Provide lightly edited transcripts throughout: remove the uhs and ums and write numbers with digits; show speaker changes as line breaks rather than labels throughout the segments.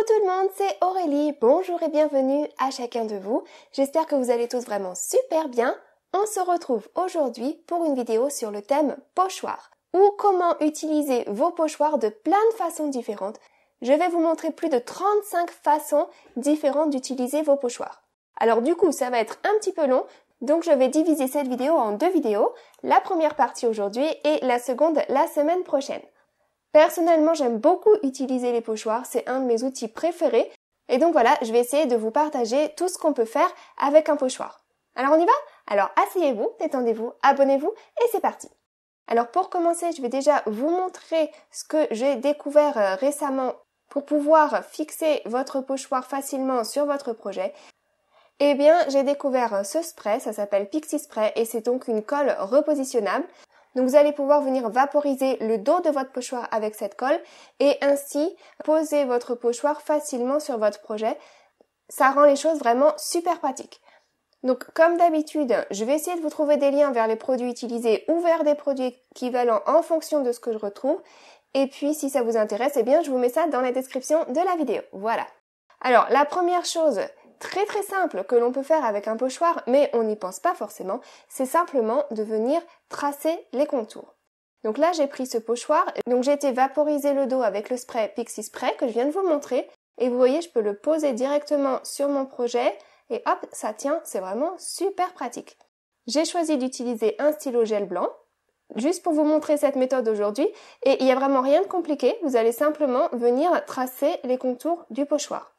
tout le monde, c'est Aurélie. Bonjour et bienvenue à chacun de vous. J'espère que vous allez tous vraiment super bien. On se retrouve aujourd'hui pour une vidéo sur le thème pochoir ou comment utiliser vos pochoirs de plein de façons différentes. Je vais vous montrer plus de 35 façons différentes d'utiliser vos pochoirs. Alors du coup, ça va être un petit peu long, donc je vais diviser cette vidéo en deux vidéos. La première partie aujourd'hui et la seconde la semaine prochaine. Personnellement, j'aime beaucoup utiliser les pochoirs, c'est un de mes outils préférés. Et donc voilà, je vais essayer de vous partager tout ce qu'on peut faire avec un pochoir. Alors on y va? Alors asseyez-vous, détendez-vous, abonnez-vous et c'est parti. Alors pour commencer, je vais déjà vous montrer ce que j'ai découvert récemment pour pouvoir fixer votre pochoir facilement sur votre projet. Eh bien, j'ai découvert ce spray, ça s'appelle Pixie Spray et c'est donc une colle repositionnable. Donc vous allez pouvoir venir vaporiser le dos de votre pochoir avec cette colle et ainsi poser votre pochoir facilement sur votre projet. Ça rend les choses vraiment super pratiques. Donc comme d'habitude, je vais essayer de vous trouver des liens vers les produits utilisés ou vers des produits équivalents en fonction de ce que je retrouve. Et puis si ça vous intéresse, eh bien je vous mets ça dans la description de la vidéo. Voilà. Alors la première chose très simple que l'on peut faire avec un pochoir, mais on n'y pense pas forcément, c'est simplement de venir tracer les contours. Donc là, j'ai pris ce pochoir, donc j'ai été vaporiser le dos avec le spray Pixie Spray que je viens de vous montrer, et vous voyez, je peux le poser directement sur mon projet, et hop, ça tient, c'est vraiment super pratique. J'ai choisi d'utiliser un stylo gel blanc, juste pour vous montrer cette méthode aujourd'hui, et il n'y a vraiment rien de compliqué, vous allez simplement venir tracer les contours du pochoir.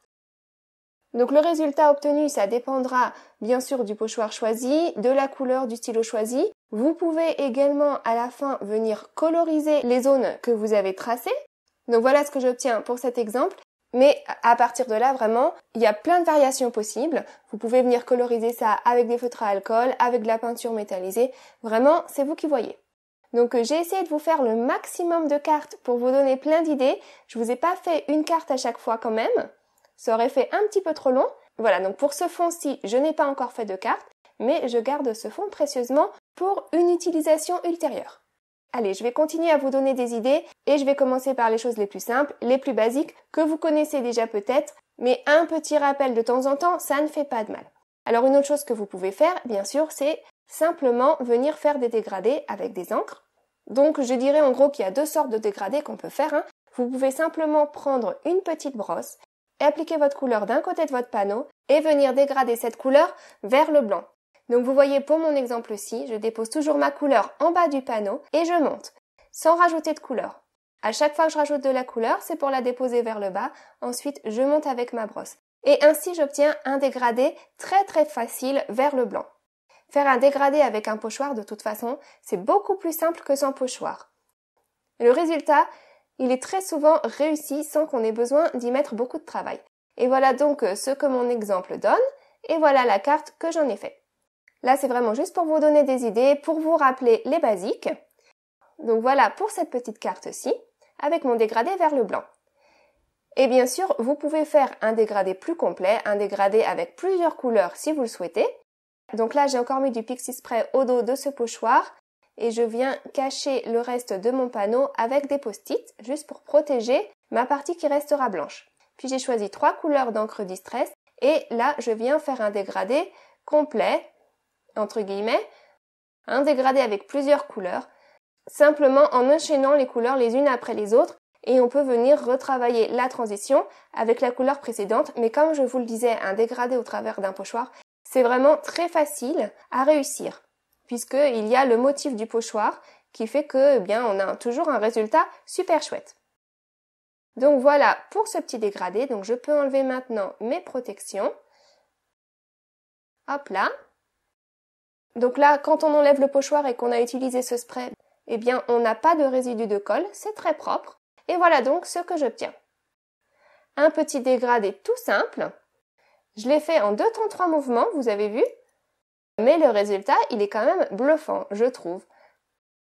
Donc le résultat obtenu, ça dépendra bien sûr du pochoir choisi, de la couleur du stylo choisi. Vous pouvez également à la fin venir coloriser les zones que vous avez tracées. Donc voilà ce que j'obtiens pour cet exemple. Mais à partir de là, vraiment, il y a plein de variations possibles. Vous pouvez venir coloriser ça avec des feutres à alcool, avec de la peinture métallisée. Vraiment, c'est vous qui voyez. Donc j'ai essayé de vous faire le maximum de cartes pour vous donner plein d'idées. Je vous ai pas fait une carte à chaque fois quand même. Ça aurait fait un petit peu trop long. Voilà, donc pour ce fond-ci, je n'ai pas encore fait de carte, mais je garde ce fond précieusement pour une utilisation ultérieure. Allez, je vais continuer à vous donner des idées et je vais commencer par les choses les plus simples, les plus basiques, que vous connaissez déjà peut-être, mais un petit rappel de temps en temps, ça ne fait pas de mal. Alors une autre chose que vous pouvez faire, bien sûr, c'est simplement venir faire des dégradés avec des encres. Donc je dirais en gros qu'il y a deux sortes de dégradés qu'on peut faire. Vous pouvez simplement prendre une petite brosse, appliquer votre couleur d'un côté de votre panneau et venir dégrader cette couleur vers le blanc. Donc vous voyez pour mon exemple-ci, je dépose toujours ma couleur en bas du panneau et je monte, sans rajouter de couleur. À chaque fois que je rajoute de la couleur, c'est pour la déposer vers le bas. Ensuite, je monte avec ma brosse. Et ainsi, j'obtiens un dégradé très facile vers le blanc. Faire un dégradé avec un pochoir, de toute façon, c'est beaucoup plus simple que sans pochoir. Le résultat, il est très souvent réussi sans qu'on ait besoin d'y mettre beaucoup de travail. Et voilà donc ce que mon exemple donne, et voilà la carte que j'en ai fait. Là, c'est vraiment juste pour vous donner des idées, pour vous rappeler les basiques. Donc voilà pour cette petite carte-ci, avec mon dégradé vers le blanc. Et bien sûr, vous pouvez faire un dégradé plus complet, un dégradé avec plusieurs couleurs si vous le souhaitez. Donc là, j'ai encore mis du Pixie Spray au dos de ce pochoir, et je viens cacher le reste de mon panneau avec des post-it, juste pour protéger ma partie qui restera blanche. Puis j'ai choisi 3 couleurs d'encre Distress, et là je viens faire un dégradé complet, entre guillemets, un dégradé avec plusieurs couleurs, simplement en enchaînant les couleurs les unes après les autres, et on peut venir retravailler la transition avec la couleur précédente, mais comme je vous le disais, un dégradé au travers d'un pochoir, c'est vraiment très facile à réussir, puisqu'il y a le motif du pochoir qui fait que, on a toujours un résultat super chouette. Donc voilà pour ce petit dégradé. Donc je peux enlever maintenant mes protections. Hop là. Donc là, quand on enlève le pochoir et qu'on a utilisé ce spray, on n'a pas de résidu de colle, c'est très propre. Et voilà donc ce que j'obtiens. Un petit dégradé tout simple. Je l'ai fait en 2 temps 3 mouvements, vous avez vu. Mais le résultat, il est quand même bluffant, je trouve.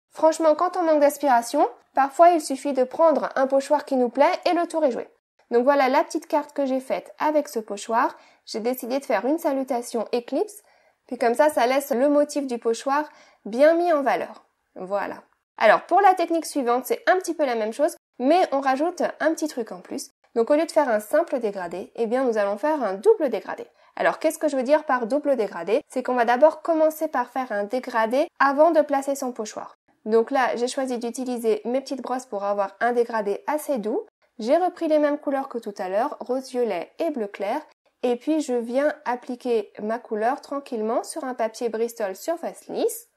Franchement, quand on manque d'aspiration, parfois il suffit de prendre un pochoir qui nous plaît et le tour est joué. Donc voilà la petite carte que j'ai faite avec ce pochoir. J'ai décidé de faire une salutation éclipse, puis comme ça laisse le motif du pochoir bien mis en valeur. Voilà. Alors pour la technique suivante, c'est un petit peu la même chose, mais on rajoute un petit truc en plus. Donc au lieu de faire un simple dégradé, eh bien nous allons faire un double dégradé. Alors qu'est-ce que je veux dire par double dégradé? C'est qu'on va d'abord commencer par faire un dégradé avant de placer son pochoir. Donc là, j'ai choisi d'utiliser mes petites brosses pour avoir un dégradé assez doux. J'ai repris les mêmes couleurs que tout à l'heure, rose violet et bleu clair. Et puis je viens appliquer ma couleur tranquillement sur un papier Bristol surface lisse.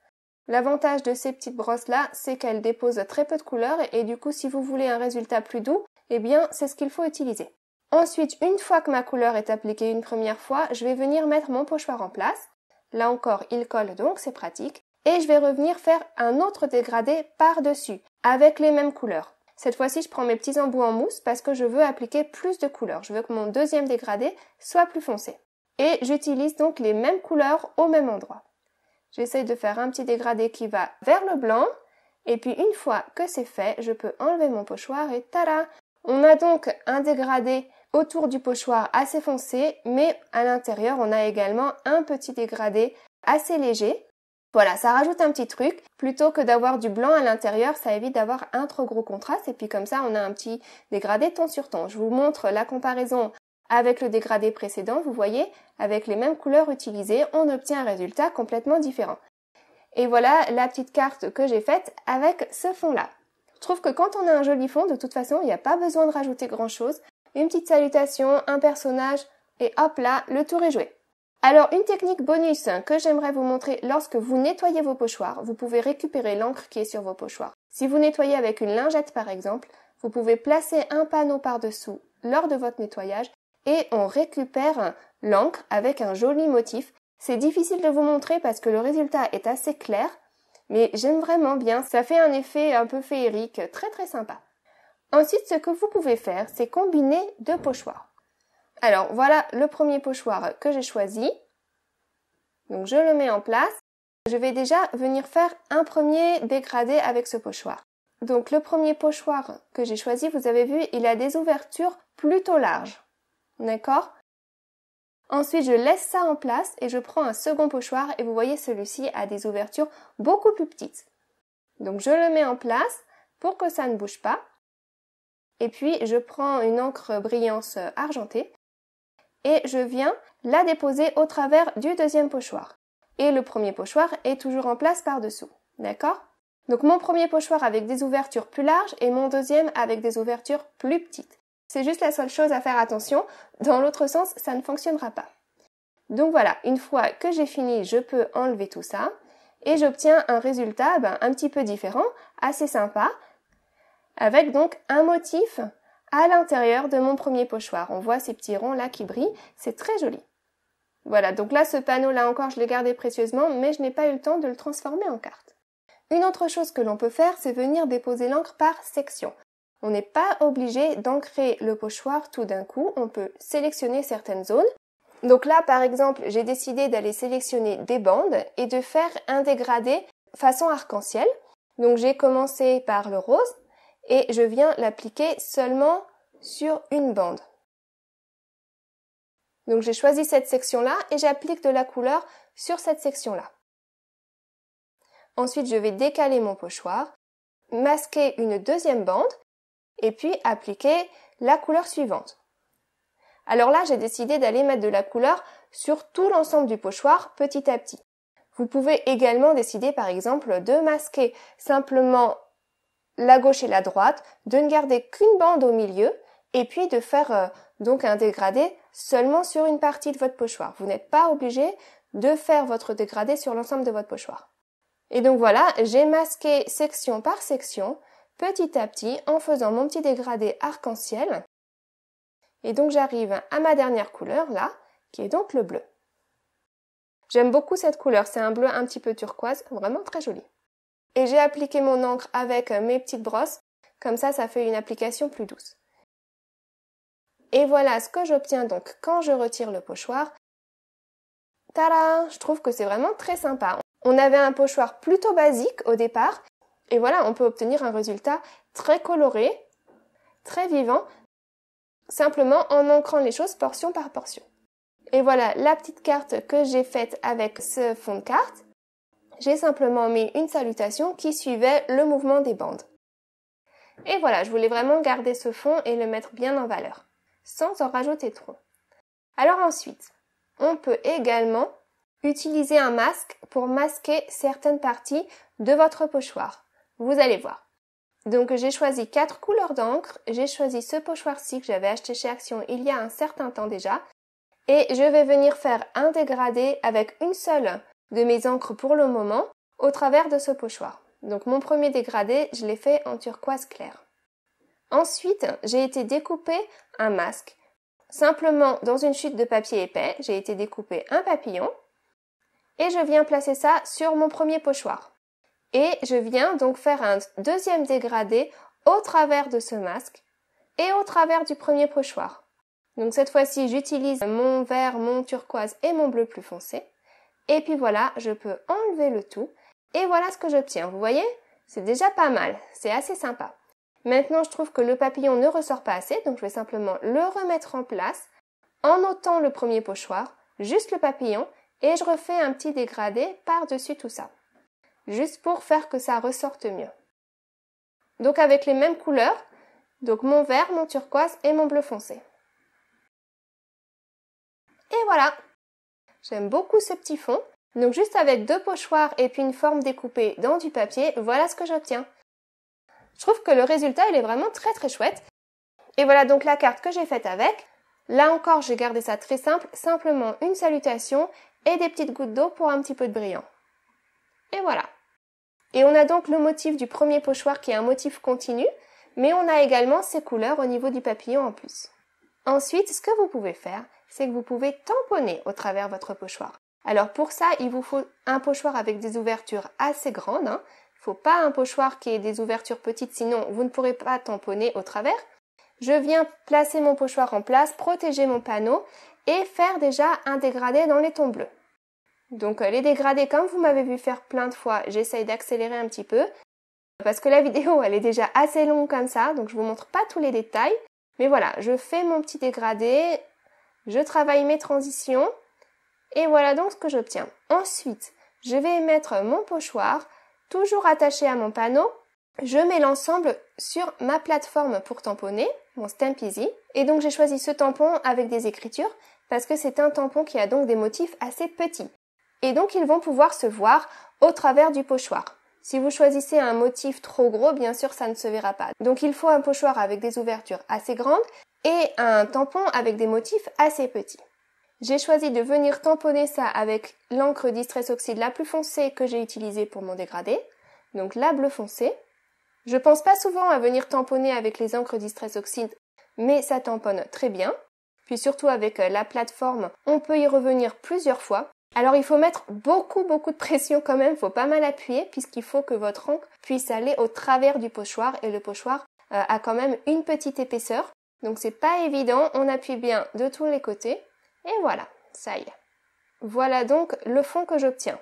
L'avantage de ces petites brosses là, c'est qu'elles déposent très peu de couleur et du coup si vous voulez un résultat plus doux, eh bien c'est ce qu'il faut utiliser. Ensuite, une fois que ma couleur est appliquée une première fois, je vais venir mettre mon pochoir en place. Là encore, il colle donc, c'est pratique. Et je vais revenir faire un autre dégradé par-dessus, avec les mêmes couleurs. Cette fois-ci, je prends mes petits embouts en mousse parce que je veux appliquer plus de couleurs. Je veux que mon deuxième dégradé soit plus foncé. Et j'utilise donc les mêmes couleurs au même endroit. J'essaye de faire un petit dégradé qui va vers le blanc. Et puis une fois que c'est fait, je peux enlever mon pochoir et tada! On a donc un dégradé autour du pochoir assez foncé, mais à l'intérieur, on a également un petit dégradé assez léger. Voilà, ça rajoute un petit truc. Plutôt que d'avoir du blanc à l'intérieur, ça évite d'avoir un trop gros contraste. Et puis comme ça, on a un petit dégradé ton sur ton. Je vous montre la comparaison avec le dégradé précédent. Vous voyez, avec les mêmes couleurs utilisées, on obtient un résultat complètement différent. Et voilà la petite carte que j'ai faite avec ce fond-là. Je trouve que quand on a un joli fond, de toute façon, il n'y a pas besoin de rajouter grand-chose. Une petite salutation, un personnage, et hop là, le tour est joué. Alors, une technique bonus que j'aimerais vous montrer lorsque vous nettoyez vos pochoirs, vous pouvez récupérer l'encre qui est sur vos pochoirs. Si vous nettoyez avec une lingette par exemple, vous pouvez placer un panneau par-dessous lors de votre nettoyage et on récupère l'encre avec un joli motif. C'est difficile de vous montrer parce que le résultat est assez clair, mais j'aime vraiment bien, ça fait un effet un peu féerique, très très sympa. Ensuite, ce que vous pouvez faire, c'est combiner deux pochoirs. Alors voilà le premier pochoir que j'ai choisi. Donc je le mets en place. Je vais déjà venir faire un premier dégradé avec ce pochoir. Donc le premier pochoir que j'ai choisi, vous avez vu, il a des ouvertures plutôt larges. D'accord ? Ensuite, je laisse ça en place et je prends un second pochoir et vous voyez celui-ci a des ouvertures beaucoup plus petites. Donc je le mets en place pour que ça ne bouge pas. Et puis je prends une encre brillance argentée. Et je viens la déposer au travers du deuxième pochoir. Et le premier pochoir est toujours en place par-dessous. D'accord ? Donc mon premier pochoir avec des ouvertures plus larges et mon deuxième avec des ouvertures plus petites. C'est juste la seule chose à faire attention. Dans l'autre sens, ça ne fonctionnera pas. Donc voilà, une fois que j'ai fini, je peux enlever tout ça. Et j'obtiens un résultat un petit peu différent, assez sympa. Avec donc un motif à l'intérieur de mon premier pochoir. On voit ces petits ronds là qui brillent, c'est très joli. Voilà, donc là ce panneau là encore je l'ai gardé précieusement, mais je n'ai pas eu le temps de le transformer en carte. Une autre chose que l'on peut faire, c'est venir déposer l'encre par section. On n'est pas obligé d'ancrer le pochoir tout d'un coup, on peut sélectionner certaines zones. Donc là par exemple, j'ai décidé d'aller sélectionner des bandes et de faire un dégradé façon arc-en-ciel. Donc j'ai commencé par le rose, et je viens l'appliquer seulement sur une bande. Donc j'ai choisi cette section-là et j'applique de la couleur sur cette section-là. Ensuite, je vais décaler mon pochoir, masquer une deuxième bande et puis appliquer la couleur suivante. Alors là, j'ai décidé d'aller mettre de la couleur sur tout l'ensemble du pochoir petit à petit. Vous pouvez également décider par exemple de masquer simplement la gauche et la droite, de ne garder qu'une bande au milieu et puis de faire donc un dégradé seulement sur une partie de votre pochoir. Vous n'êtes pas obligé de faire votre dégradé sur l'ensemble de votre pochoir. Et donc voilà, j'ai masqué section par section, petit à petit, en faisant mon petit dégradé arc-en-ciel. Et donc j'arrive à ma dernière couleur là, qui est donc le bleu. J'aime beaucoup cette couleur, c'est un bleu un petit peu turquoise, vraiment très joli. Et j'ai appliqué mon encre avec mes petites brosses, comme ça fait une application plus douce. Et voilà ce que j'obtiens donc quand je retire le pochoir. Tada! Je trouve que c'est vraiment très sympa. On avait un pochoir plutôt basique au départ, et voilà, on peut obtenir un résultat très coloré, très vivant, simplement en ancrant les choses portion par portion. Et voilà la petite carte que j'ai faite avec ce fond de carte. J'ai simplement mis une salutation qui suivait le mouvement des bandes. Et voilà, je voulais vraiment garder ce fond et le mettre bien en valeur, sans en rajouter trop. Alors ensuite, on peut également utiliser un masque pour masquer certaines parties de votre pochoir. Vous allez voir. Donc j'ai choisi 4 couleurs d'encre, j'ai choisi ce pochoir-ci que j'avais acheté chez Action il y a un certain temps déjà, et je vais venir faire un dégradé avec une seule de mes encres pour le moment au travers de ce pochoir. Donc mon premier dégradé, je l'ai fait en turquoise clair. Ensuite, j'ai été découper un masque. Simplement dans une chute de papier épais, j'ai été découper un papillon et je viens placer ça sur mon premier pochoir. Et je viens donc faire un deuxième dégradé au travers de ce masque et au travers du premier pochoir. Donc cette fois-ci, j'utilise mon vert, mon turquoise et mon bleu plus foncé. Et puis voilà, je peux enlever le tout. Et voilà ce que j'obtiens. Vous voyez? C'est déjà pas mal. C'est assez sympa. Maintenant, je trouve que le papillon ne ressort pas assez, donc je vais simplement le remettre en place en ôtant le premier pochoir, juste le papillon, et je refais un petit dégradé par-dessus tout ça. Juste pour faire que ça ressorte mieux. Donc avec les mêmes couleurs, donc mon vert, mon turquoise et mon bleu foncé. Et voilà! J'aime beaucoup ce petit fond. Donc juste avec 2 pochoirs et puis une forme découpée dans du papier, voilà ce que j'obtiens. Je trouve que le résultat il est vraiment très très chouette. Et voilà donc la carte que j'ai faite avec. Là encore j'ai gardé ça très simple, simplement une salutation et des petites gouttes d'eau pour un petit peu de brillant. Et voilà. Et on a donc le motif du premier pochoir qui est un motif continu, mais on a également ces couleurs au niveau du papillon en plus. Ensuite, ce que vous pouvez faire, c'est que vous pouvez tamponner au travers votre pochoir. Alors pour ça, il vous faut un pochoir avec des ouvertures assez grandes. Il ne faut pas un pochoir qui ait des ouvertures petites, sinon vous ne pourrez pas tamponner au travers. Je viens placer mon pochoir en place, protéger mon panneau et faire déjà un dégradé dans les tons bleus. Donc les dégradés, comme vous m'avez vu faire plein de fois, j'essaye d'accélérer un petit peu parce que la vidéo elle est déjà assez longue comme ça, donc je vous montre pas tous les détails. Mais voilà, je fais mon petit dégradé, je travaille mes transitions et voilà donc ce que j'obtiens. Ensuite, je vais mettre mon pochoir, toujours attaché à mon panneau. Je mets l'ensemble sur ma plateforme pour tamponner, mon Stamp Easy. Et donc j'ai choisi ce tampon avec des écritures parce que c'est un tampon qui a donc des motifs assez petits. Et donc ils vont pouvoir se voir au travers du pochoir. Si vous choisissez un motif trop gros, bien sûr ça ne se verra pas. Donc il faut un pochoir avec des ouvertures assez grandes et un tampon avec des motifs assez petits. J'ai choisi de venir tamponner ça avec l'encre Distress Oxide la plus foncée que j'ai utilisée pour mon dégradé, donc la bleu foncé. Je pense pas souvent à venir tamponner avec les encres Distress Oxide, mais ça tamponne très bien. Puis surtout avec la plateforme, on peut y revenir plusieurs fois. Alors il faut mettre beaucoup de pression quand même, il faut pas mal appuyer puisqu'il faut que votre encre puisse aller au travers du pochoir et le pochoir a quand même une petite épaisseur. Donc c'est pas évident, on appuie bien de tous les côtés. Et voilà, ça y est. Voilà donc le fond que j'obtiens.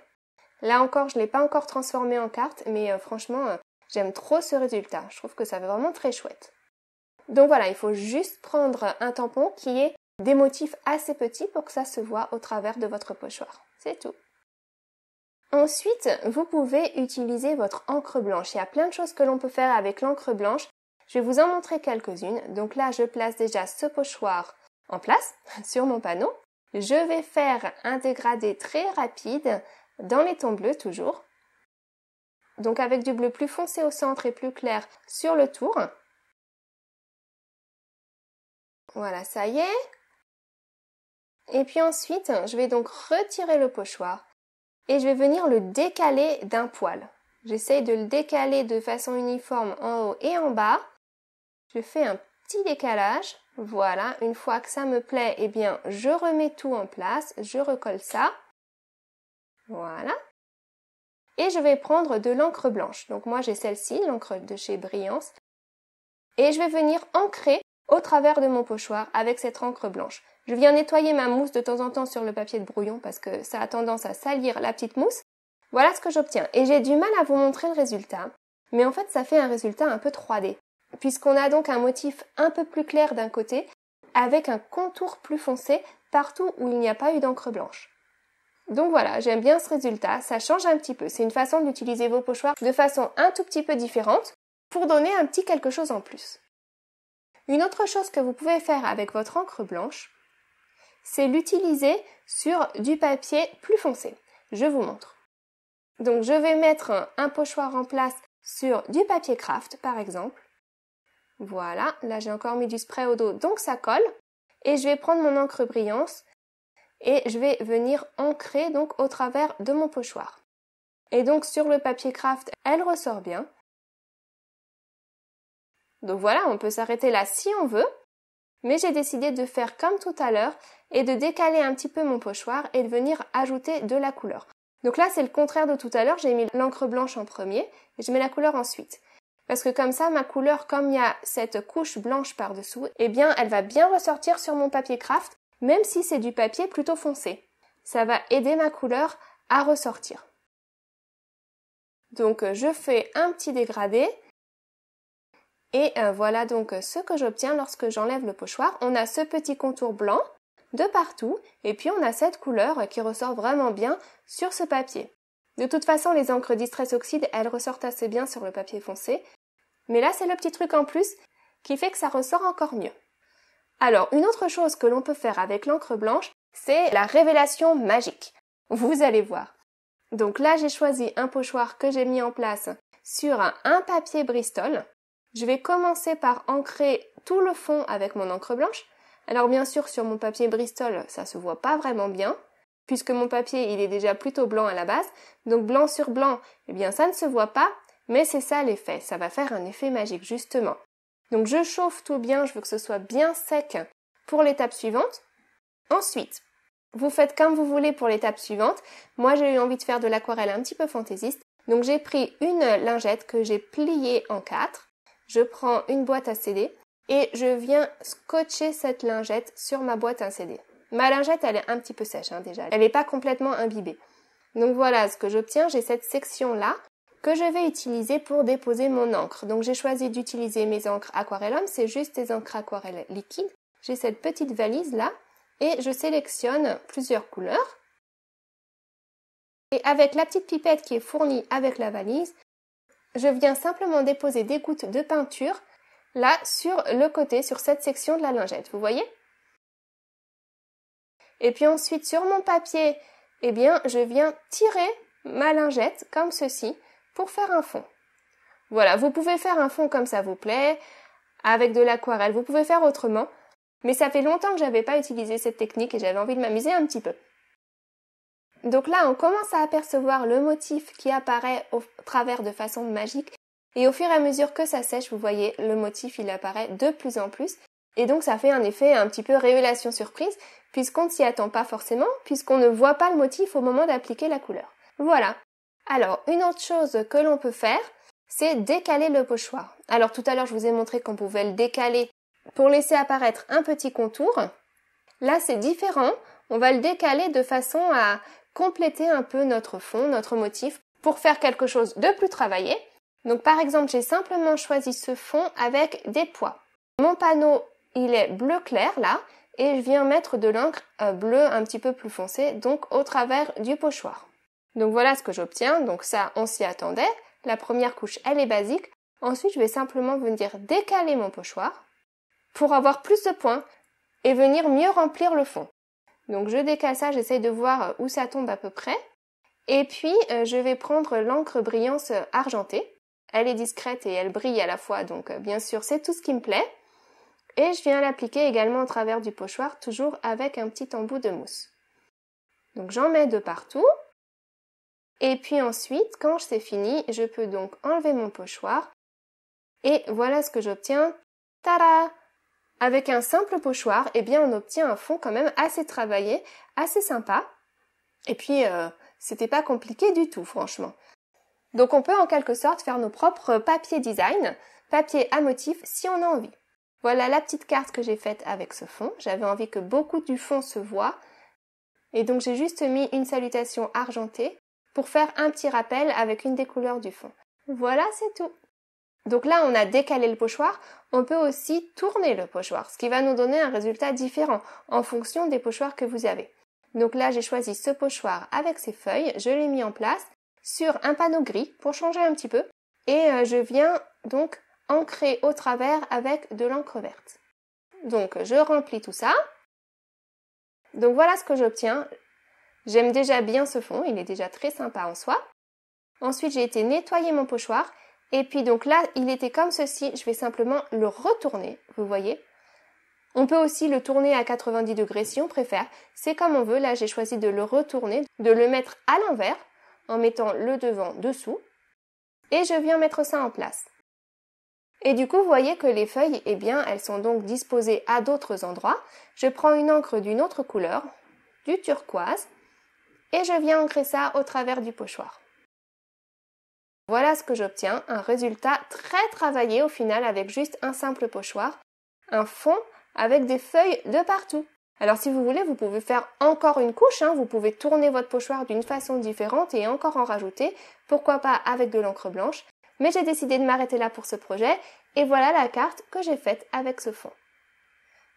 Là encore, je ne l'ai pas encore transformé en carte, mais franchement, j'aime trop ce résultat. Je trouve que ça fait vraiment très chouette. Donc voilà, il faut juste prendre un tampon qui ait des motifs assez petits pour que ça se voit au travers de votre pochoir. C'est tout. Ensuite, vous pouvez utiliser votre encre blanche. Il y a plein de choses que l'on peut faire avec l'encre blanche. Je vais vous en montrer quelques-unes. Donc là, je place déjà ce pochoir en place sur mon panneau. Je vais faire un dégradé très rapide dans les tons bleus toujours. Donc avec du bleu plus foncé au centre et plus clair sur le tour. Voilà, ça y est. Et puis ensuite, je vais donc retirer le pochoir et je vais venir le décaler d'un poil. J'essaye de le décaler de façon uniforme en haut et en bas. Je fais un petit décalage. Voilà, une fois que ça me plaît, eh bien, je remets tout en place, je recolle ça. Voilà. Et je vais prendre de l'encre blanche. Donc moi, j'ai celle-ci, l'encre de chez Brillance. Et je vais venir ancrer au travers de mon pochoir avec cette encre blanche. Je viens nettoyer ma mousse de temps en temps sur le papier de brouillon parce que ça a tendance à salir la petite mousse. Voilà ce que j'obtiens. Et j'ai du mal à vous montrer le résultat. Mais en fait, ça fait un résultat un peu 3D. Puisqu'on a donc un motif un peu plus clair d'un côté, avec un contour plus foncé partout où il n'y a pas eu d'encre blanche. Donc voilà, j'aime bien ce résultat, ça change un petit peu. C'est une façon d'utiliser vos pochoirs de façon un tout petit peu différente. pour donner un petit quelque chose en plus. Une autre chose que vous pouvez faire avec votre encre blanche, c'est l'utiliser sur du papier plus foncé. Je vous montre. Donc je vais mettre un pochoir en place sur du papier craft par exemple. Voilà, là j'ai encore mis du spray au dos donc ça colle. Et je vais prendre mon encre brillance et je vais venir ancrer donc au travers de mon pochoir. Et donc sur le papier craft, elle ressort bien. Donc voilà, on peut s'arrêter là si on veut. Mais j'ai décidé de faire comme tout à l'heure et de décaler un petit peu mon pochoir et de venir ajouter de la couleur. Donc là, c'est le contraire de tout à l'heure. J'ai mis l'encre blanche en premier et je mets la couleur ensuite. Parce que comme ça, ma couleur, comme il y a cette couche blanche par-dessous, eh bien, elle va bien ressortir sur mon papier craft, même si c'est du papier plutôt foncé. Ça va aider ma couleur à ressortir. Donc, je fais un petit dégradé. Et voilà donc ce que j'obtiens lorsque j'enlève le pochoir. On a ce petit contour blanc de partout et puis on a cette couleur qui ressort vraiment bien sur ce papier. De toute façon, les encres Distress Oxide, elles ressortent assez bien sur le papier foncé. Mais là, c'est le petit truc en plus qui fait que ça ressort encore mieux. Alors, une autre chose que l'on peut faire avec l'encre blanche, c'est la révélation magique. Vous allez voir. Donc là, j'ai choisi un pochoir que j'ai mis en place sur un papier Bristol. Je vais commencer par ancrer tout le fond avec mon encre blanche. Alors bien sûr, sur mon papier Bristol, ça se voit pas vraiment bien, puisque mon papier, il est déjà plutôt blanc à la base. Donc blanc sur blanc, eh bien ça ne se voit pas, mais c'est ça l'effet. Ça va faire un effet magique, justement. Donc je chauffe tout bien, je veux que ce soit bien sec pour l'étape suivante. Ensuite, vous faites comme vous voulez pour l'étape suivante. Moi, j'ai eu envie de faire de l'aquarelle un petit peu fantaisiste. Donc j'ai pris une lingette que j'ai pliée en 4. Je prends une boîte à CD et je viens scotcher cette lingette sur ma boîte à CD. Ma lingette, elle est un petit peu sèche déjà. Elle n'est pas complètement imbibée. Donc voilà ce que j'obtiens. J'ai cette section-là que je vais utiliser pour déposer mon encre. Donc j'ai choisi d'utiliser mes encres Aquarellum. C'est juste des encres aquarelles liquides. J'ai cette petite valise-là et je sélectionne plusieurs couleurs. Et avec la petite pipette qui est fournie avec la valise, je viens simplement déposer des gouttes de peinture là sur le côté, sur cette section de la lingette, vous voyez? Et puis ensuite sur mon papier, eh bien je viens tirer ma lingette comme ceci pour faire un fond. Voilà, vous pouvez faire un fond comme ça vous plaît, avec de l'aquarelle, vous pouvez faire autrement, mais ça fait longtemps que j'avais pas utilisé cette technique et j'avais envie de m'amuser un petit peu. Donc là, on commence à apercevoir le motif qui apparaît au travers de façon magique. Et au fur et à mesure que ça sèche, vous voyez, le motif, il apparaît de plus en plus. Et donc, ça fait un effet un petit peu révélation surprise, puisqu'on ne s'y attend pas forcément, puisqu'on ne voit pas le motif au moment d'appliquer la couleur. Voilà. Alors, une autre chose que l'on peut faire, c'est décaler le pochoir. Alors, tout à l'heure, je vous ai montré qu'on pouvait le décaler pour laisser apparaître un petit contour. Là, c'est différent. On va le décaler de façon à compléter un peu notre fond, notre motif, pour faire quelque chose de plus travaillé. Donc par exemple, j'ai simplement choisi ce fond avec des pois. Mon panneau, il est bleu clair là, et je viens mettre de l'encre bleu un petit peu plus foncé, donc au travers du pochoir. Donc voilà ce que j'obtiens, donc ça, on s'y attendait. La première couche, elle est basique. Ensuite, je vais simplement venir décaler mon pochoir pour avoir plus de points et venir mieux remplir le fond. Donc je décale ça, j'essaye de voir où ça tombe à peu près. Et puis je vais prendre l'encre brillance argentée. Elle est discrète et elle brille à la fois, donc bien sûr c'est tout ce qui me plaît. Et je viens l'appliquer également au travers du pochoir, toujours avec un petit embout de mousse. Donc j'en mets de partout. Et puis ensuite, quand c'est fini, je peux donc enlever mon pochoir. Et voilà ce que j'obtiens. Tada! Avec un simple pochoir, eh bien on obtient un fond quand même assez travaillé, assez sympa. Et puis, c'était pas compliqué du tout, franchement. Donc on peut en quelque sorte faire nos propres papiers design, papier à motif, si on a envie. Voilà la petite carte que j'ai faite avec ce fond. J'avais envie que beaucoup du fond se voit. Et donc j'ai juste mis une salutation argentée pour faire un petit rappel avec une des couleurs du fond. Voilà, c'est tout. Donc là, on a décalé le pochoir, on peut aussi tourner le pochoir, ce qui va nous donner un résultat différent en fonction des pochoirs que vous avez. Donc là, j'ai choisi ce pochoir avec ses feuilles, je l'ai mis en place sur un panneau gris pour changer un petit peu et je viens donc ancrer au travers avec de l'encre verte. Donc je remplis tout ça. Donc voilà ce que j'obtiens. J'aime déjà bien ce fond, il est déjà très sympa en soi. Ensuite j'ai été nettoyer mon pochoir. Et puis donc là, il était comme ceci, je vais simplement le retourner, vous voyez. On peut aussi le tourner à 90 degrés si on préfère, c'est comme on veut. Là j'ai choisi de le retourner, de le mettre à l'envers en mettant le devant dessous. Et je viens mettre ça en place. Et du coup, vous voyez que les feuilles, eh bien, elles sont donc disposées à d'autres endroits. Je prends une encre d'une autre couleur, du turquoise, et je viens ancrer ça au travers du pochoir. Voilà ce que j'obtiens, un résultat très travaillé au final avec juste un simple pochoir, un fond avec des feuilles de partout. Alors si vous voulez, vous pouvez faire encore une couche, vous pouvez tourner votre pochoir d'une façon différente et encore en rajouter, pourquoi pas avec de l'encre blanche. Mais j'ai décidé de m'arrêter là pour ce projet et voilà la carte que j'ai faite avec ce fond.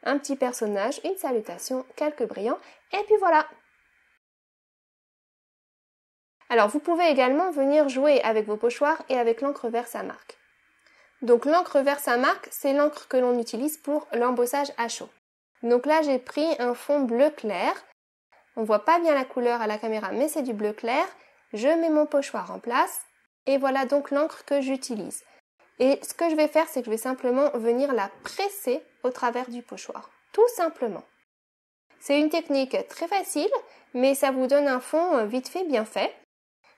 Un petit personnage, une salutation, quelques brillants et puis voilà. Alors vous pouvez également venir jouer avec vos pochoirs et avec l'encre Versamark. Donc l'encre Versamark, c'est l'encre que l'on utilise pour l'embossage à chaud. Donc là j'ai pris un fond bleu clair. On voit pas bien la couleur à la caméra mais c'est du bleu clair. Je mets mon pochoir en place. Et voilà donc l'encre que j'utilise. Et ce que je vais faire, c'est que je vais simplement venir la presser au travers du pochoir. Tout simplement. C'est une technique très facile, mais ça vous donne un fond vite fait, bien fait.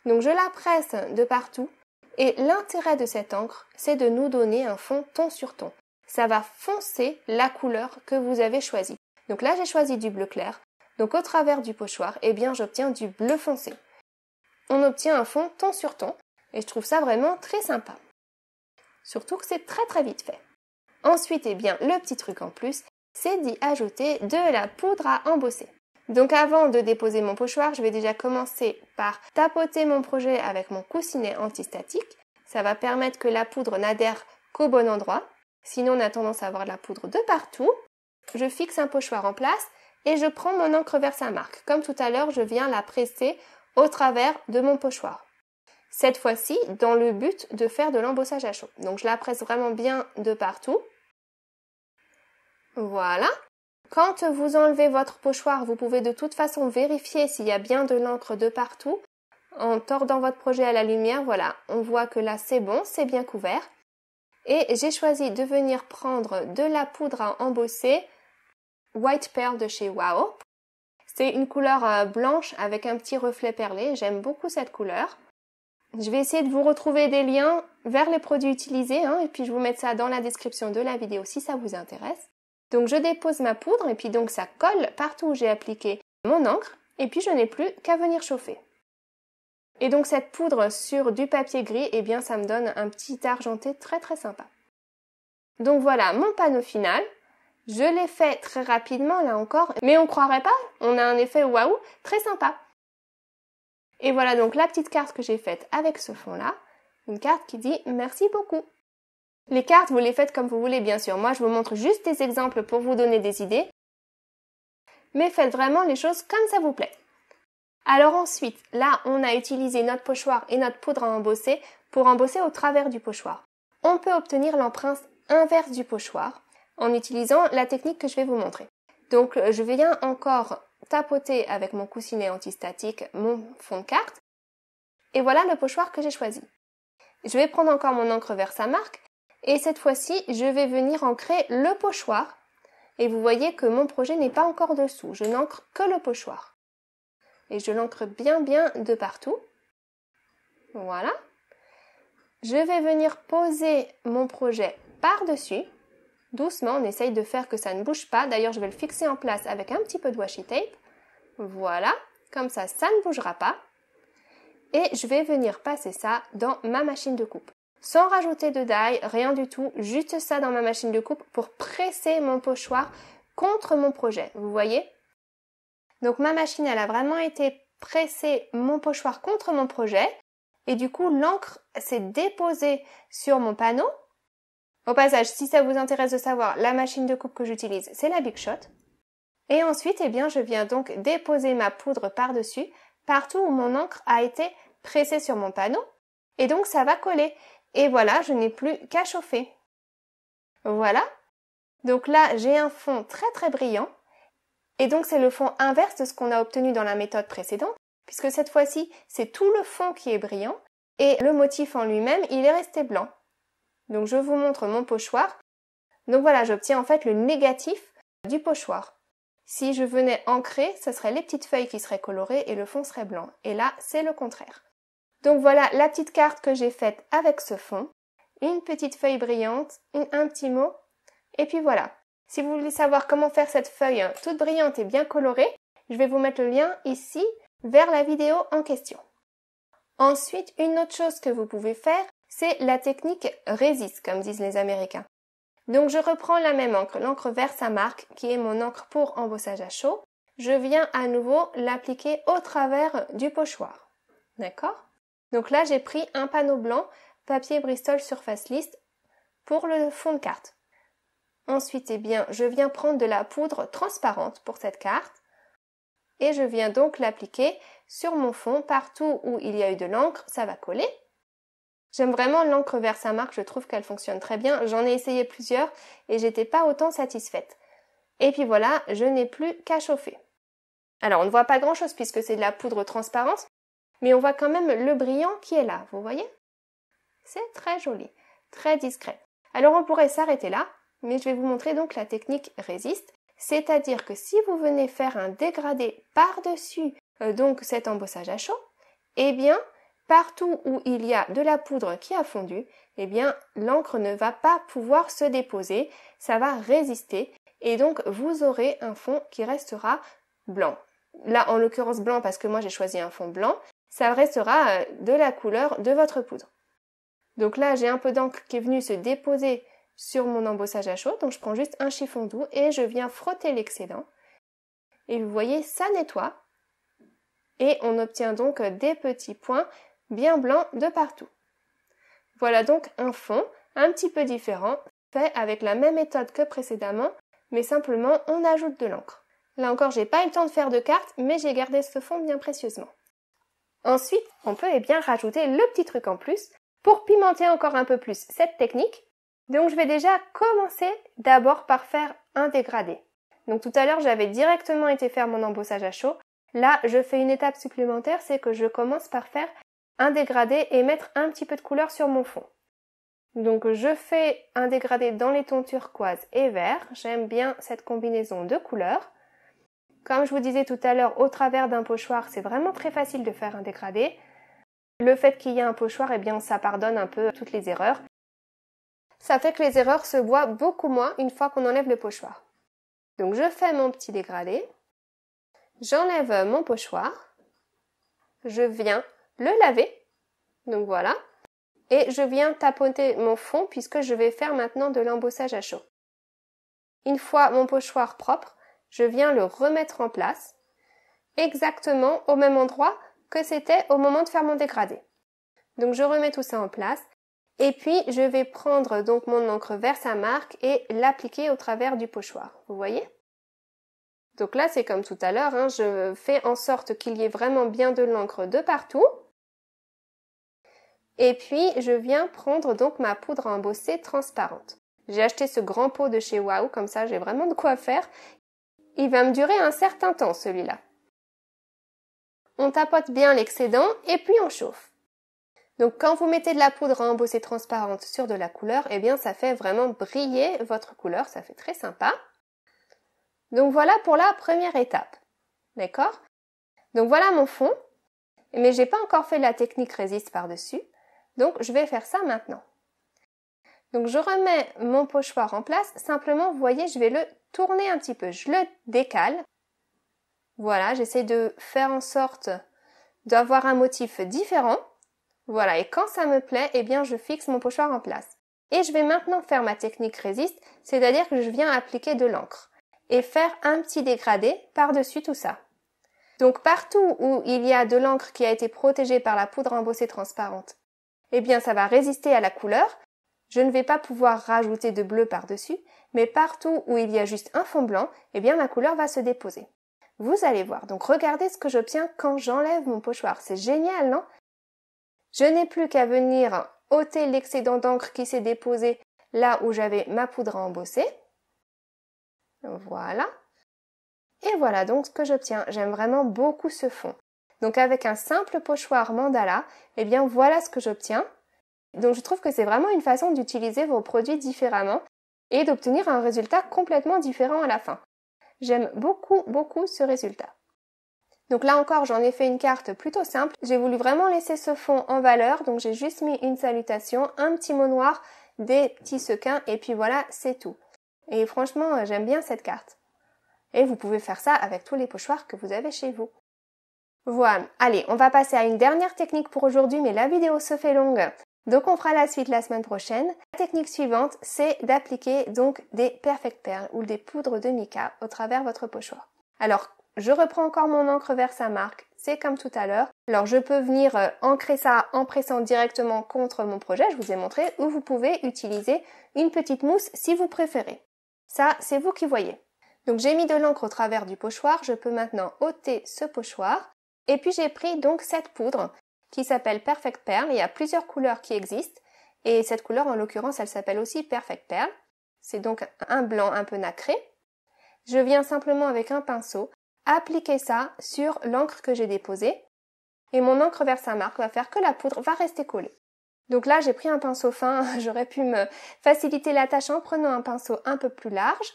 Donc je la presse de partout. Et l'intérêt de cette encre, c'est de nous donner un fond ton sur ton. Ça va foncer la couleur que vous avez choisie. Donc là, j'ai choisi du bleu clair. Donc au travers du pochoir, eh bien, j'obtiens du bleu foncé. On obtient un fond ton sur ton. Et je trouve ça vraiment très sympa. Surtout que c'est très très vite fait. Ensuite, eh bien, le petit truc en plus, c'est d'y ajouter de la poudre à embosser. Donc avant de déposer mon pochoir, je vais déjà commencer par tapoter mon projet avec mon coussinet antistatique. Ça va permettre que la poudre n'adhère qu'au bon endroit. Sinon, on a tendance à avoir de la poudre de partout. Je fixe un pochoir en place et je prends mon encre Versamark. Comme tout à l'heure, je viens la presser au travers de mon pochoir. Cette fois-ci, dans le but de faire de l'embossage à chaud. Donc je la presse vraiment bien de partout. Voilà. Quand vous enlevez votre pochoir, vous pouvez de toute façon vérifier s'il y a bien de l'encre de partout. En tordant votre projet à la lumière, voilà, on voit que là c'est bon, c'est bien couvert. Et j'ai choisi de venir prendre de la poudre à embosser White Pearl de chez Wow. C'est une couleur blanche avec un petit reflet perlé, j'aime beaucoup cette couleur. Je vais essayer de vous retrouver des liens vers les produits utilisés et puis je vous mets ça dans la description de la vidéo si ça vous intéresse. Donc je dépose ma poudre et puis donc ça colle partout où j'ai appliqué mon encre et puis je n'ai plus qu'à venir chauffer. Et donc cette poudre sur du papier gris, eh bien ça me donne un petit argenté très très sympa. Donc voilà mon panneau final. Je l'ai fait très rapidement là encore, mais on croirait pas, on a un effet waouh très sympa. Et voilà donc la petite carte que j'ai faite avec ce fond-là, une carte qui dit « Merci beaucoup ». Les cartes, vous les faites comme vous voulez bien sûr. Moi, je vous montre juste des exemples pour vous donner des idées. Mais faites vraiment les choses comme ça vous plaît. Alors ensuite, là, on a utilisé notre pochoir et notre poudre à embosser pour embosser au travers du pochoir. On peut obtenir l'empreinte inverse du pochoir en utilisant la technique que je vais vous montrer. Donc, je viens encore tapoter avec mon coussinet antistatique mon fond de carte. Et voilà le pochoir que j'ai choisi. Je vais prendre encore mon encre Versamark et cette fois-ci, je vais venir ancrer le pochoir. Et vous voyez que mon projet n'est pas encore dessous. Je n'ancre que le pochoir. Et je l'ancre bien de partout. Voilà. Je vais venir poser mon projet par-dessus. Doucement, on essaye de faire que ça ne bouge pas. D'ailleurs, je vais le fixer en place avec un petit peu de washi tape. Voilà, comme ça, ça ne bougera pas. Et je vais venir passer ça dans ma machine de coupe. Sans rajouter de die, rien du tout, juste ça dans ma machine de coupe pour presser mon pochoir contre mon projet. Vous voyez? Donc ma machine, elle a vraiment été presser mon pochoir contre mon projet. Et du coup, l'encre s'est déposée sur mon panneau. Au passage, si ça vous intéresse de savoir, la machine de coupe que j'utilise, c'est la Big Shot. Et ensuite, eh bien, je viens donc déposer ma poudre par-dessus, partout où mon encre a été pressée sur mon panneau. Et donc, ça va coller. Et voilà, je n'ai plus qu'à chauffer. Voilà. Donc là, j'ai un fond très très brillant. Et donc c'est le fond inverse de ce qu'on a obtenu dans la méthode précédente, puisque cette fois-ci, c'est tout le fond qui est brillant et le motif en lui-même, il est resté blanc. Donc je vous montre mon pochoir. Donc voilà, j'obtiens en fait le négatif du pochoir. Si je venais ancrer, ce serait les petites feuilles qui seraient colorées et le fond serait blanc. Et là, c'est le contraire. Donc voilà la petite carte que j'ai faite avec ce fond. Une petite feuille brillante, un petit mot, et puis voilà. Si vous voulez savoir comment faire cette feuille toute brillante et bien colorée, je vais vous mettre le lien ici vers la vidéo en question. Ensuite, une autre chose que vous pouvez faire, c'est la technique Resist, comme disent les Américains. Donc je reprends la même encre, l'encre Versamark, qui est mon encre pour embossage à chaud. Je viens à nouveau l'appliquer au travers du pochoir. D'accord? Donc là, j'ai pris un panneau blanc, papier Bristol Surface List, pour le fond de carte. Ensuite, eh bien, je viens prendre de la poudre transparente pour cette carte et je viens donc l'appliquer sur mon fond. Partout où il y a eu de l'encre, ça va coller. J'aime vraiment l'encre Versamark, je trouve qu'elle fonctionne très bien. J'en ai essayé plusieurs et j'étais pas autant satisfaite. Et puis voilà, je n'ai plus qu'à chauffer. Alors, on ne voit pas grand-chose puisque c'est de la poudre transparente, mais on voit quand même le brillant qui est là, vous voyez? C'est très joli, très discret. Alors, on pourrait s'arrêter là. Mais je vais vous montrer donc la technique Resist, c'est-à-dire que si vous venez faire un dégradé par-dessus donc cet embossage à chaud, eh bien, partout où il y a de la poudre qui a fondu, eh bien, l'encre ne va pas pouvoir se déposer, ça va résister, et donc vous aurez un fond qui restera blanc. Là, en l'occurrence blanc parce que moi j'ai choisi un fond blanc, ça restera de la couleur de votre poudre. Donc là, j'ai un peu d'encre qui est venue se déposer sur mon embossage à chaud, donc je prends juste un chiffon doux et je viens frotter l'excédent. Et vous voyez, ça nettoie. Et on obtient donc des petits points bien blancs de partout. Voilà donc un fond un petit peu différent, fait avec la même méthode que précédemment, mais simplement on ajoute de l'encre. Là encore, j'ai pas eu le temps de faire de carte, mais j'ai gardé ce fond bien précieusement. Ensuite, on peut bien rajouter le petit truc en plus pour pimenter encore un peu plus cette technique. Donc je vais déjà commencer d'abord par faire un dégradé. Donc tout à l'heure j'avais directement été faire mon embossage à chaud. Là je fais une étape supplémentaire, c'est que je commence par faire un dégradé et mettre un petit peu de couleur sur mon fond. Donc je fais un dégradé dans les tons turquoise et vert. J'aime bien cette combinaison de couleurs. Comme je vous disais tout à l'heure, au travers d'un pochoir, c'est vraiment très facile de faire un dégradé. Le fait qu'il y ait un pochoir, eh bien ça pardonne un peu toutes les erreurs. Ça fait que les erreurs se voient beaucoup moins une fois qu'on enlève le pochoir. Donc je fais mon petit dégradé, j'enlève mon pochoir, je viens le laver, donc voilà, et je viens tapoter mon fond puisque je vais faire maintenant de l'embossage à chaud. Une fois mon pochoir propre, je viens le remettre en place, exactement au même endroit que c'était au moment de faire mon dégradé. Donc je remets tout ça en place. Et puis, je vais prendre donc mon encre Versamark et l'appliquer au travers du pochoir. Vous voyez? Donc là, c'est comme tout à l'heure, hein, je fais en sorte qu'il y ait vraiment bien de l'encre de partout. Et puis, je viens prendre donc ma poudre à embosser transparente. J'ai acheté ce grand pot de chez Waouh, comme ça j'ai vraiment de quoi faire. Il va me durer un certain temps, celui-là. On tapote bien l'excédent et puis on chauffe. Donc quand vous mettez de la poudre à embosser transparente sur de la couleur, eh bien ça fait vraiment briller votre couleur, ça fait très sympa. Donc voilà pour la première étape. D'accord? Donc voilà mon fond, mais j'ai pas encore fait la technique Resist par-dessus, donc je vais faire ça maintenant. Donc je remets mon pochoir en place, simplement vous voyez je vais le tourner un petit peu, je le décale. Voilà, j'essaie de faire en sorte d'avoir un motif différent. Voilà, et quand ça me plaît, eh bien je fixe mon pochoir en place. Et je vais maintenant faire ma technique Resist, c'est-à-dire que je viens appliquer de l'encre et faire un petit dégradé par-dessus tout ça. Donc partout où il y a de l'encre qui a été protégée par la poudre embossée transparente, eh bien ça va résister à la couleur. Je ne vais pas pouvoir rajouter de bleu par-dessus, mais partout où il y a juste un fond blanc, eh bien la couleur va se déposer. Vous allez voir, donc regardez ce que j'obtiens quand j'enlève mon pochoir. C'est génial, non? Je n'ai plus qu'à venir ôter l'excédent d'encre qui s'est déposé là où j'avais ma poudre à embosser. Voilà. Et voilà donc ce que j'obtiens. J'aime vraiment beaucoup ce fond. Donc avec un simple pochoir mandala, eh bien voilà ce que j'obtiens. Donc je trouve que c'est vraiment une façon d'utiliser vos produits différemment et d'obtenir un résultat complètement différent à la fin. J'aime beaucoup ce résultat. Donc là encore, j'en ai fait une carte plutôt simple. J'ai voulu vraiment laisser ce fond en valeur, donc j'ai juste mis une salutation, un petit mot noir, des petits sequins et puis voilà, c'est tout. Et franchement, j'aime bien cette carte. Et vous pouvez faire ça avec tous les pochoirs que vous avez chez vous. Voilà, allez, on va passer à une dernière technique pour aujourd'hui, mais la vidéo se fait longue. Donc on fera la suite la semaine prochaine. La technique suivante, c'est d'appliquer donc des perfect perles ou des poudres de mica au travers votre pochoir. Alors, je reprends encore mon encre Versamark, c'est comme tout à l'heure. Alors je peux venir ancrer ça en pressant directement contre mon projet, je vous ai montré, ou vous pouvez utiliser une petite mousse si vous préférez. Ça, c'est vous qui voyez. Donc j'ai mis de l'encre au travers du pochoir, je peux maintenant ôter ce pochoir. Et puis j'ai pris donc cette poudre qui s'appelle Perfect Pearl. Il y a plusieurs couleurs qui existent et cette couleur en l'occurrence elle s'appelle aussi Perfect Pearl. C'est donc un blanc un peu nacré. Je viens simplement avec un pinceau appliquer ça sur l'encre que j'ai déposée et mon encre Versamark va faire que la poudre va rester collée. Donc là j'ai pris un pinceau fin, j'aurais pu me faciliter la tâche en prenant un pinceau un peu plus large.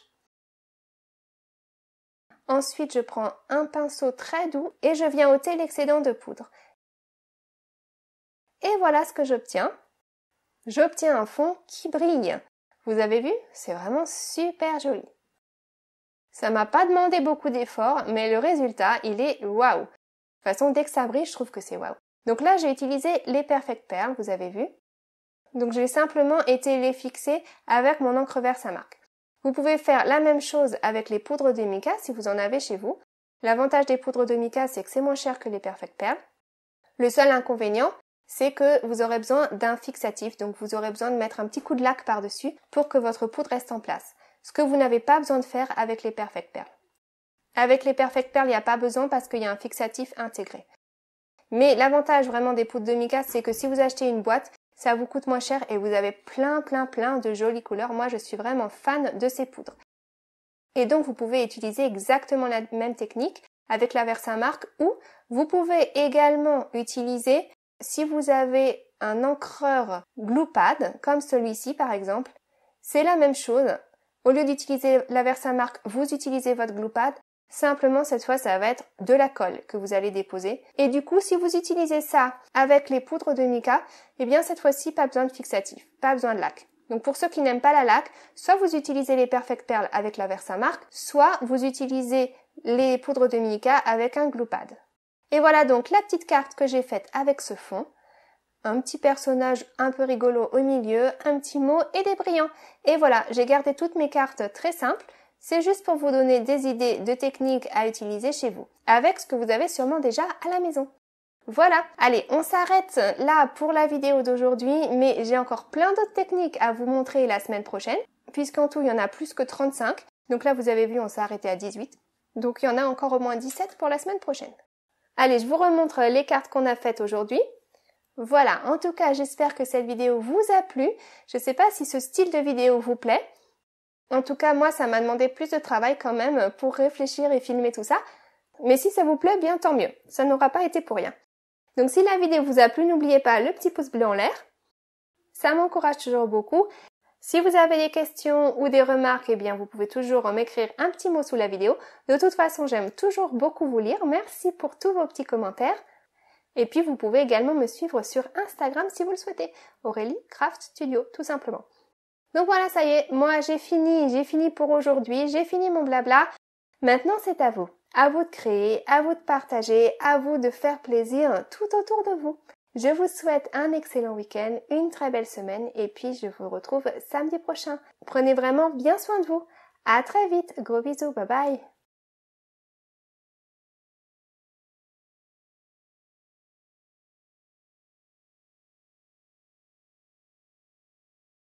Ensuite, je prends un pinceau très doux et je viens ôter l'excédent de poudre. Et voilà ce que j'obtiens. J'obtiens un fond qui brille. Vous avez vu? C'est vraiment super joli. Ça m'a pas demandé beaucoup d'efforts, mais le résultat, il est waouh! De toute façon, dès que ça brille, je trouve que c'est waouh. Donc là, j'ai utilisé les Perfect Pearl, vous avez vu. Donc j'ai simplement été les fixer avec mon encre Versamark. Vous pouvez faire la même chose avec les poudres de mica si vous en avez chez vous. L'avantage des poudres de mica, c'est que c'est moins cher que les Perfect Pearl. Le seul inconvénient, c'est que vous aurez besoin d'un fixatif, donc vous aurez besoin de mettre un petit coup de lac par-dessus pour que votre poudre reste en place. Ce que vous n'avez pas besoin de faire avec les Perfect Pearl. Avec les Perfect Pearl, il n'y a pas besoin parce qu'il y a un fixatif intégré. Mais l'avantage vraiment des poudres de mica, c'est que si vous achetez une boîte, ça vous coûte moins cher et vous avez plein de jolies couleurs. Moi, je suis vraiment fan de ces poudres. Et donc, vous pouvez utiliser exactement la même technique avec la Versamark ou vous pouvez également utiliser, si vous avez un encreur glue pad, comme celui-ci par exemple, c'est la même chose. Au lieu d'utiliser la Versamark, vous utilisez votre glue pad. Simplement, cette fois, ça va être de la colle que vous allez déposer. Et du coup, si vous utilisez ça avec les poudres de mica, eh bien, cette fois-ci, pas besoin de fixatif, pas besoin de lac. Donc, pour ceux qui n'aiment pas la laque, soit vous utilisez les Perfect Pearl avec la Versamark, soit vous utilisez les poudres de mica avec un glue pad. Et voilà donc la petite carte que j'ai faite avec ce fond. Un petit personnage un peu rigolo au milieu, un petit mot et des brillants. Et voilà, j'ai gardé toutes mes cartes très simples. C'est juste pour vous donner des idées de techniques à utiliser chez vous, avec ce que vous avez sûrement déjà à la maison. Voilà, allez, on s'arrête là pour la vidéo d'aujourd'hui, mais j'ai encore plein d'autres techniques à vous montrer la semaine prochaine, puisqu'en tout, il y en a plus que 35. Donc là, vous avez vu, on s'est arrêté à 18. Donc il y en a encore au moins 17 pour la semaine prochaine. Allez, je vous remontre les cartes qu'on a faites aujourd'hui. Voilà, en tout cas, j'espère que cette vidéo vous a plu. Je ne sais pas si ce style de vidéo vous plaît. En tout cas, moi, ça m'a demandé plus de travail quand même pour réfléchir et filmer tout ça. Mais si ça vous plaît, bien tant mieux. Ça n'aura pas été pour rien. Donc si la vidéo vous a plu, n'oubliez pas le petit pouce bleu en l'air. Ça m'encourage toujours beaucoup. Si vous avez des questions ou des remarques, eh bien, vous pouvez toujours m'écrire un petit mot sous la vidéo. De toute façon, j'aime toujours beaucoup vous lire. Merci pour tous vos petits commentaires. Et puis, vous pouvez également me suivre sur Instagram si vous le souhaitez. Aurélie Craft Studio, tout simplement. Donc voilà, ça y est, moi j'ai fini pour aujourd'hui, j'ai fini mon blabla. Maintenant c'est à vous de créer, à vous de partager, à vous de faire plaisir tout autour de vous. Je vous souhaite un excellent week-end, une très belle semaine et puis je vous retrouve samedi prochain. Prenez vraiment bien soin de vous. À très vite, gros bisous, bye bye.